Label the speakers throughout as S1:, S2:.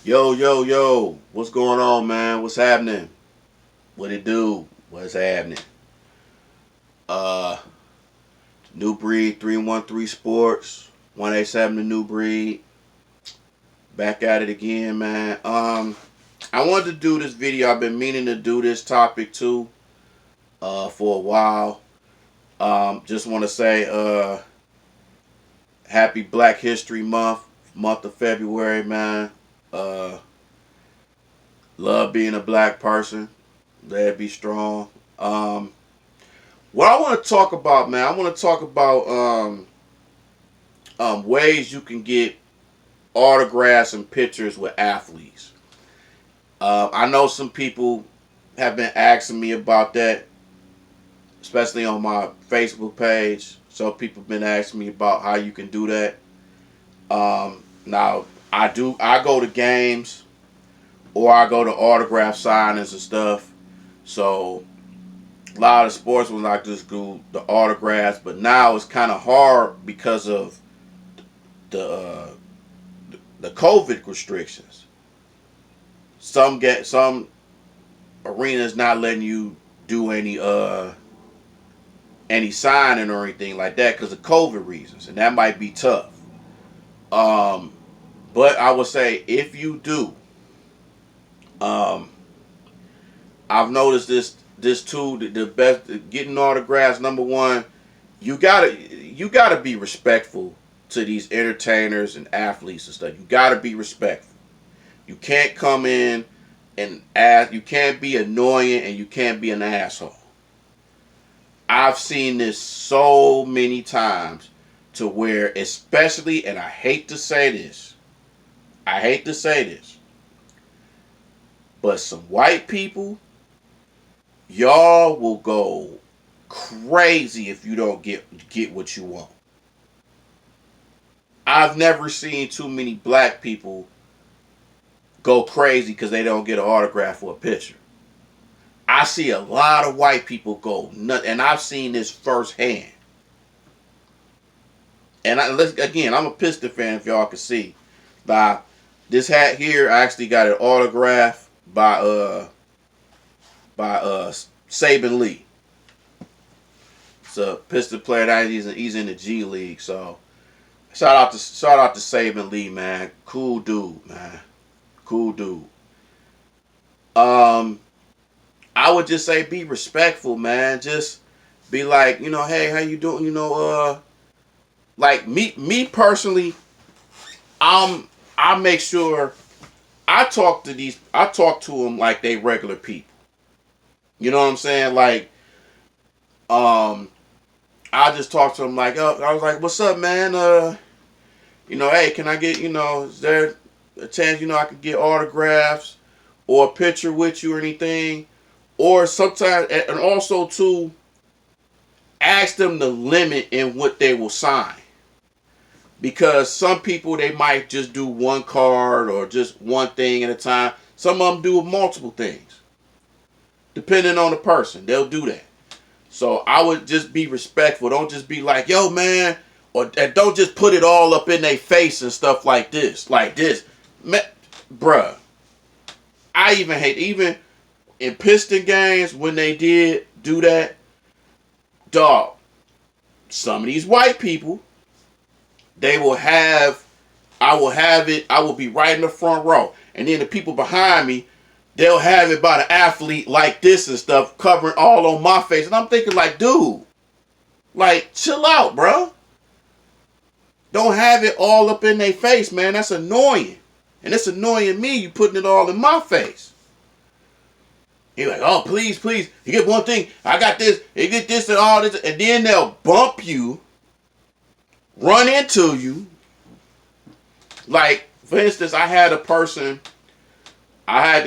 S1: Yo, yo, yo, what's going on, man? What's happening? What it do? What's happening? Uh, New Breed 313 Sports, 187 the New Breed. Back at it again, man. I wanted to do this video. I've been meaning to do this topic too, for a while. Just want to say, happy Black History Month, month of February, man. Uh, Love being a black person. Let it be strong. Um, What I want to talk about, man, I want to talk about ways you can get autographs and pictures with athletes. I know some people have been asking me about that, especially on my Facebook page. So people have been asking me about how you can do that. Now I go to games or I go to autograph signings and stuff. So a lot of sports was like just do the autographs, but now it's kind of hard because of the the COVID restrictions. Some arenas not letting you do any signing or anything like that because of COVID reasons, and that might be tough. Um, but I would say if you do, um, I've noticed this too. The best getting autographs. Number one, you gotta be respectful to these entertainers and athletes and stuff. You gotta be respectful. You can't come in and ask. You can't be annoying and you can't be an asshole. I've seen this so many times to where, especially, and I hate to say this, but some white people, y'all will go crazy if you don't get what you want. I've never seen too many black people go crazy because they don't get an autograph or a picture. I see a lot of white people go nuts, and I've seen this firsthand. And again, I'm a Piston fan, if y'all can see. By this hat here, I actually got an autograph by Saban Lee. It's a Piston player that he's in the G League. So shout out to Saban Lee, man. Cool dude, man. Cool dude. Um, I would just say be respectful, man. Just be like, hey, how you doing? Like me personally, I make sure I talk to them like they regular people. You know what I'm saying? Like, um, I just talk to them like, oh, I was like, what's up, man? Hey, can I get, is there a chance, I could get autographs or a picture with you or anything? Or sometimes, and also too, ask them the limit in what they will sign. Because some people, they might just do one card or just one thing at a time. Some of them do multiple things. Depending on the person, they'll do that. So I would just be respectful. Don't just be like, yo, man, and don't just put it all up in their face and stuff like this. Like this. Man, bruh. I even hate, even in Piston games when they did do that, dog, some of these white people, they will have, I will have it, I will be right in the front row. And then the people behind me, they'll have it by the athlete like this and stuff, covering all on my face. And I'm thinking like, dude, like, chill out, bro. Don't have it all up in their face, man. That's annoying. And it's annoying me, you putting it all in my face. You're like, oh, please, please. You get one thing. I got this. You get this and all this. And then they'll bump you, run into you. Like, for instance, I had this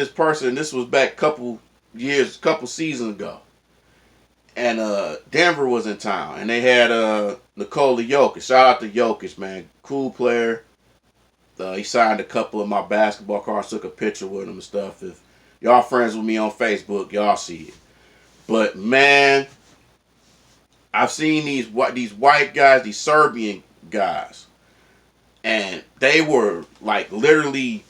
S1: person, this was back couple seasons ago. And Denver was in town. And they had Nikola Jokic. Shout out to Jokic, man. Cool player. He signed a couple of my basketball cards, took a picture with him and stuff. If y'all friends with me on Facebook, y'all see it. But man, I've seen these white guys, these Serbian guys, and they were like literally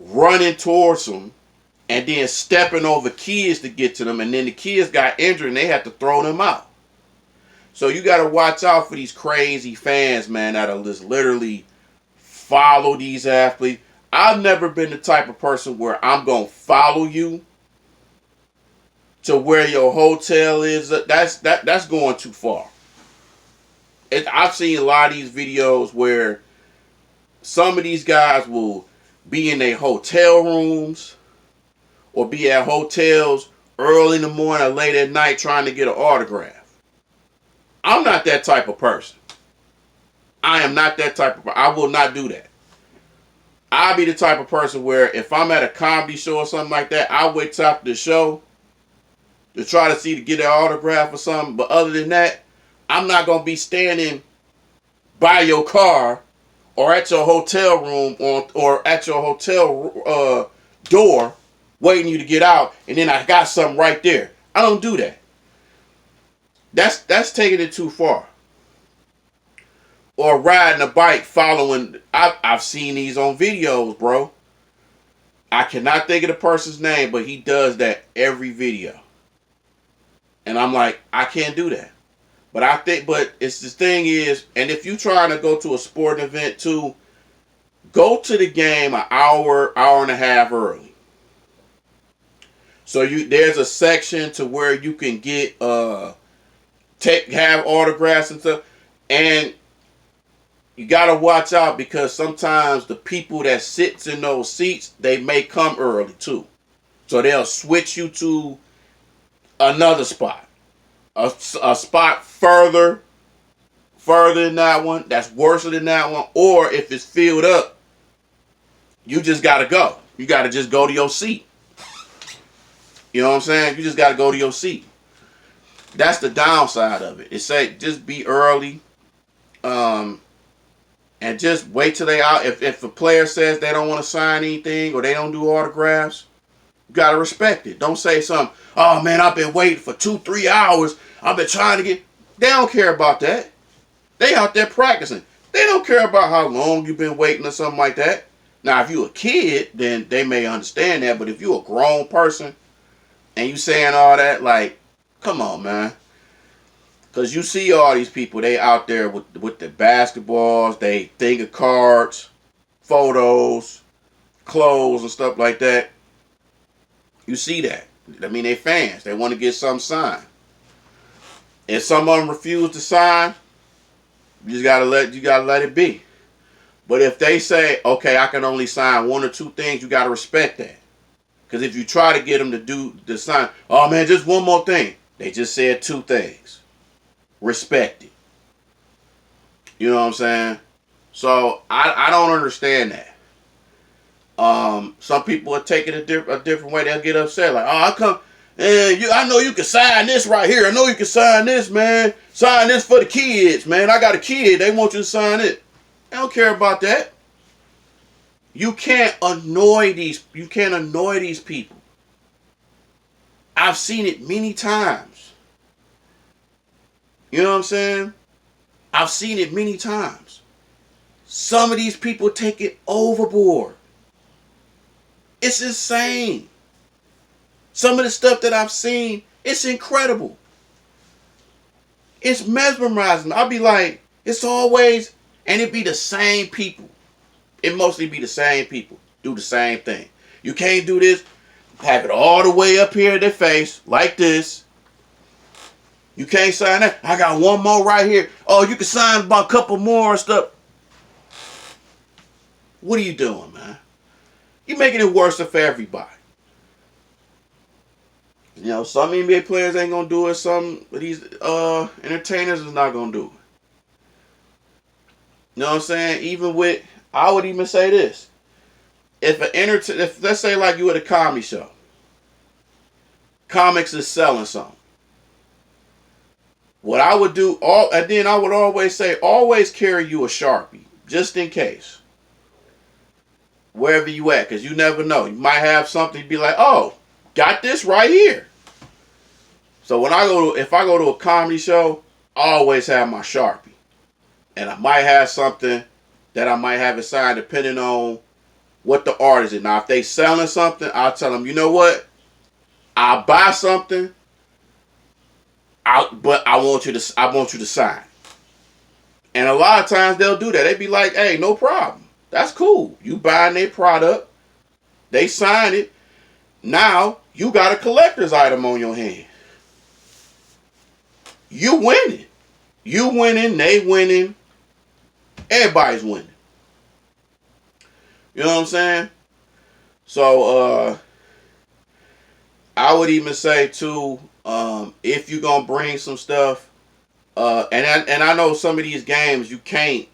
S1: running towards them and then stepping over kids to get to them, and then the kids got injured and they had to throw them out. So you got to watch out for these crazy fans, man, that'll just literally follow these athletes. I've never been the type of person where I'm going to follow you to where your hotel is. That's going too far. I've seen a lot of these videos where some of these guys will be in their hotel rooms or be at hotels early in the morning or late at night trying to get an autograph. I'm not that type of person. I am not that type of person. I will not do that. I'll be the type of person where if I'm at a comedy show or something like that, I'll wait till after the show to try to get an autograph or something. But other than that, I'm not going to be standing by your car or at your hotel room or at your hotel door waiting you to get out, and then I got something right there. I don't do that. That's taking it too far. Or riding a bike following. I've seen these on videos, bro. I cannot think of the person's name, but he does that every video. And I'm like, I can't do that. But it's the thing is, and if you're trying to go to a sporting event too, go to the game an hour and a half early. So there's a section to where you can get have autographs and stuff, and you gotta watch out because sometimes the people that sits in those seats, they may come early too, so they'll switch you to another spot, a spot further than that one, that's worse than that one, or if it's filled up, you just gotta go. You gotta just go to your seat. You know what I'm saying? You just gotta go to your seat. That's the downside of it. It's say just be early, and just wait till they out. If a player says they don't want to sign anything or they don't do autographs, you gotta respect it. Don't say something. Oh man, I've been waiting for 2-3 hours. I've been trying to get. They don't care about that. They out there practicing. They don't care about how long you've been waiting or something like that. Now, if you a kid, then they may understand that. But if you a grown person and you saying all that, like, come on, man. Because you see all these people, they out there with the basketballs, they think of cards, photos, clothes, and stuff like that. You see that. I mean, they fans. They want to get something signed. If some of them refuse to sign, you gotta let it be. But if they say, okay, I can only sign 1 or 2 things, you gotta respect that. Because if you try to get them to do the sign, oh man, just one more thing. They just said 2 things. Respect it. You know what I'm saying? So I don't understand that. Some people will take it a different way. They'll get upset, like, oh, I come, and I know you can sign this right here. I know you can sign this, man. Sign this for the kids, man. I got a kid. They want you to sign it. I don't care about that. You can't annoy these people. I've seen it many times. You know what I'm saying? I've seen it many times. Some of these people take it overboard. It's insane. Some of the stuff that I've seen, it's incredible. It's mesmerizing. I'll be like, it's always, and it be the same people. It mostly be the same people. Do the same thing. You can't do this. Have it all the way up here in their face, like this. You can't sign that. I got one more right here. Oh, you can sign about a couple more and stuff. What are you doing, man? You're making it worse for everybody. You know, some NBA players ain't gonna do it. Some of these entertainers is not gonna do it. You know what I'm saying? Even with, I would even say this: if let's say like you at a comedy show, comics is selling something. What I would do, and then I would always say, always carry you a Sharpie, just in case. Wherever you at, because you never know. You might have something, be like, oh, got this right here. So if I go to a comedy show, I always have my Sharpie. And I might have something that I might have it signed depending on what the artist is. Now, if they selling something, I'll tell them, you know what? I'll buy something, but I want you to sign. And a lot of times they'll do that. They be like, hey, no problem. That's cool. You buying their product, they sign it. Now you got a collector's item on your hand. You winning. You winning, they winning, everybody's winning. You know what I'm saying? So I would even say too, if you're gonna bring some stuff, and I know some of these games you can't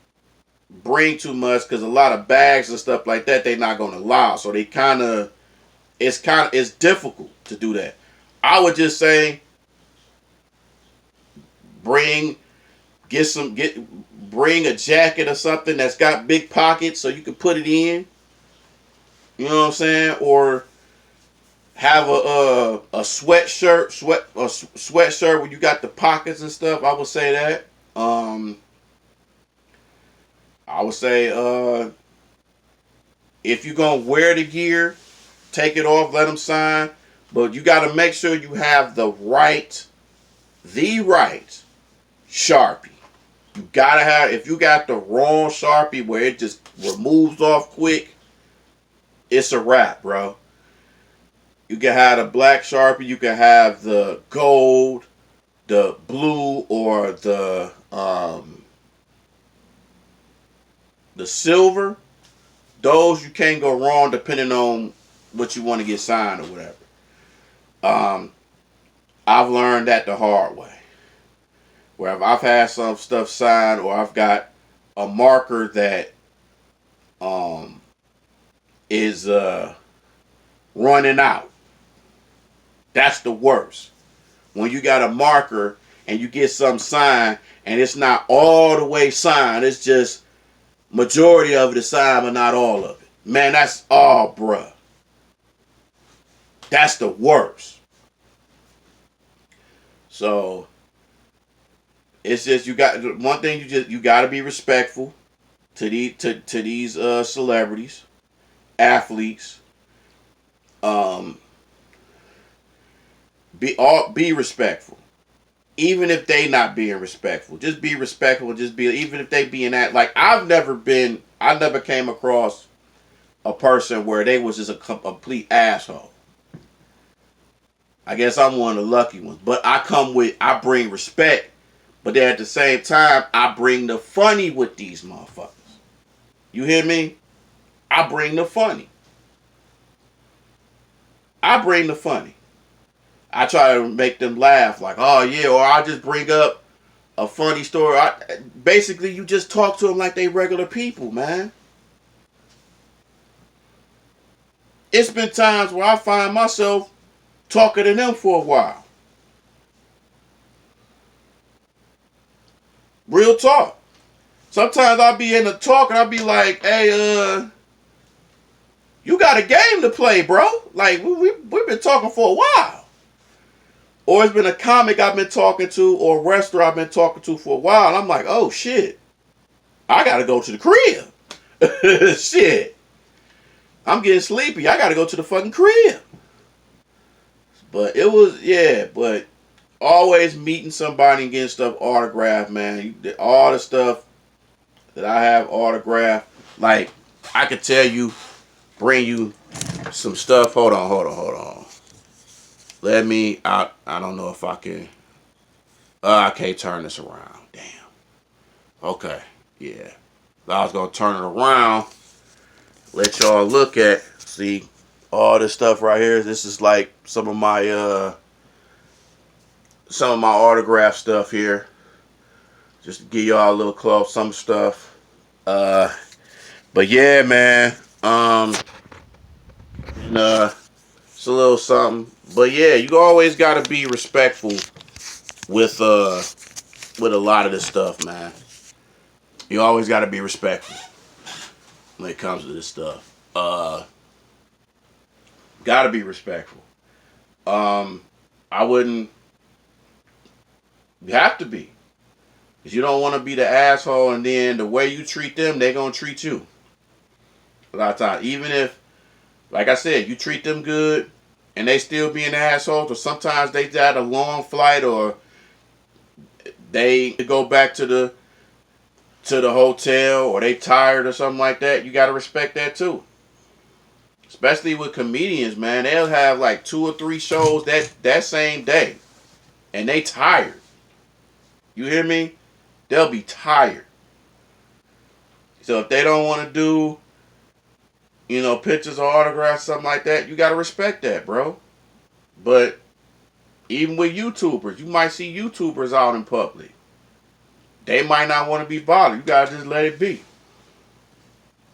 S1: bring too much because a lot of bags and stuff like that they're not gonna allow. So it's difficult to do that. I would just say bring bring a jacket or something that's got big pockets so you can put it in. You know what I'm saying? Or have a sweatshirt where you got the pockets and stuff. I would say that. I would say if you're gonna wear the gear, take it off, let them sign. But you got to make sure you have the right Sharpie. You gotta have. If you got the wrong Sharpie where it just removes off quick, it's a wrap, bro. You can have the black Sharpie. You can have the gold, the blue, or the silver. Those you can't go wrong depending on what you want to get signed or whatever. I've learned that the hard way. Where if I've had some stuff signed or I've got a marker that is running out. That's the worst. When you got a marker and you get some signed and it's not all the way signed, it's just majority of it is signed but not all of it. Man, that's bruh. That's the worst. So it's just you got one thing you got to be respectful to these celebrities, athletes. Be respectful, even if they not being respectful. Just be respectful. Just be even if they being that like I never came across a person where they was just a complete asshole. I guess I'm one of the lucky ones, but I bring respect. But then at the same time, I bring the funny with these motherfuckers. You hear me? I bring the funny. I bring the funny. I try to make them laugh like, oh yeah, or I just bring up a funny story. Basically, you just talk to them like they regular people, man. It's been times where I find myself talking to them for a while. Real talk. Sometimes I'll be in the talk and I'll be like, hey, you got a game to play, bro. Like, we've been talking for a while. Or it's been a comic I've been talking to or a wrestler I've been talking to for a while. And I'm like, oh, shit. I got to go to the crib. Shit. I'm getting sleepy. I got to go to the fucking crib. But it was, yeah, but always meeting somebody and getting stuff autographed, man. All the stuff that I have autographed, like, I could tell you, bring you some stuff. Hold on. Let me, I don't know if I can, I can't turn this around. Damn. Okay, yeah. I was going to turn it around, let y'all look at, see, all this stuff right here. This is like some of my autograph stuff here. Just to give y'all a little close, some stuff. But yeah, man. It's a little something. But yeah, you always gotta be respectful with a lot of this stuff, man. You always gotta be respectful when it comes to this stuff. Gotta be respectful. I wouldn't. You have to be. Because you don't want to be the asshole and then the way you treat them, they're going to treat you. A lot of times, even if, like I said, you treat them good and they still being assholes, or sometimes they got a long flight or they go back to the hotel or they tired or something like that, you gotta respect that too. Especially with comedians, man. They'll have like 2 or 3 shows that same day. And they tired. You hear me? They'll be tired. So if they don't want to do, pictures or autographs, something like that, you gotta respect that, bro. But even with YouTubers, you might see YouTubers out in public. They might not want to be bothered. You gotta just let it be.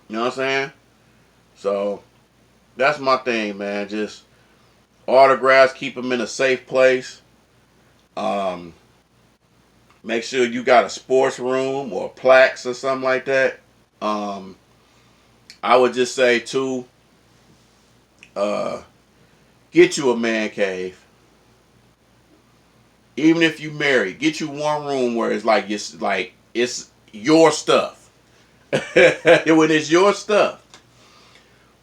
S1: You know what I'm saying? So that's my thing, man. Just autographs, keep them in a safe place. Um, Make sure you got a sports room or plaques or something like that. Um, I would just say too, uh, get you a man cave. Even if you married, get you one room where it's your stuff. When it's your stuff.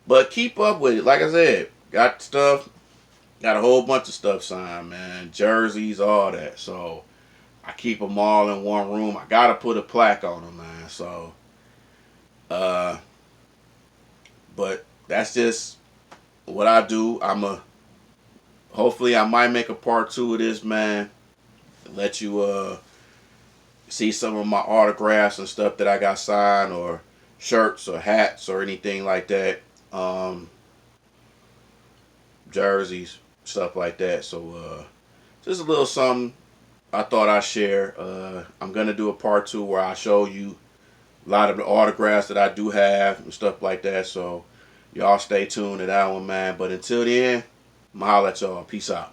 S1: But keep up with it. Like I said, got a whole bunch of stuff signed, man. Jerseys, all that. So I keep them all in one room. I gotta put a plaque on them, man. So, but that's just what I do. Hopefully I might make a part 2 of this, man. Let you see some of my autographs and stuff that I got signed, or shirts or hats or anything like that. Jerseys, stuff like that. So just a little something I thought I'd share. I'm gonna do a part 2 where I show you a lot of the autographs that I do have and stuff like that. So y'all stay tuned to that one, man. But until then, I'm gonna holler at y'all. Peace out.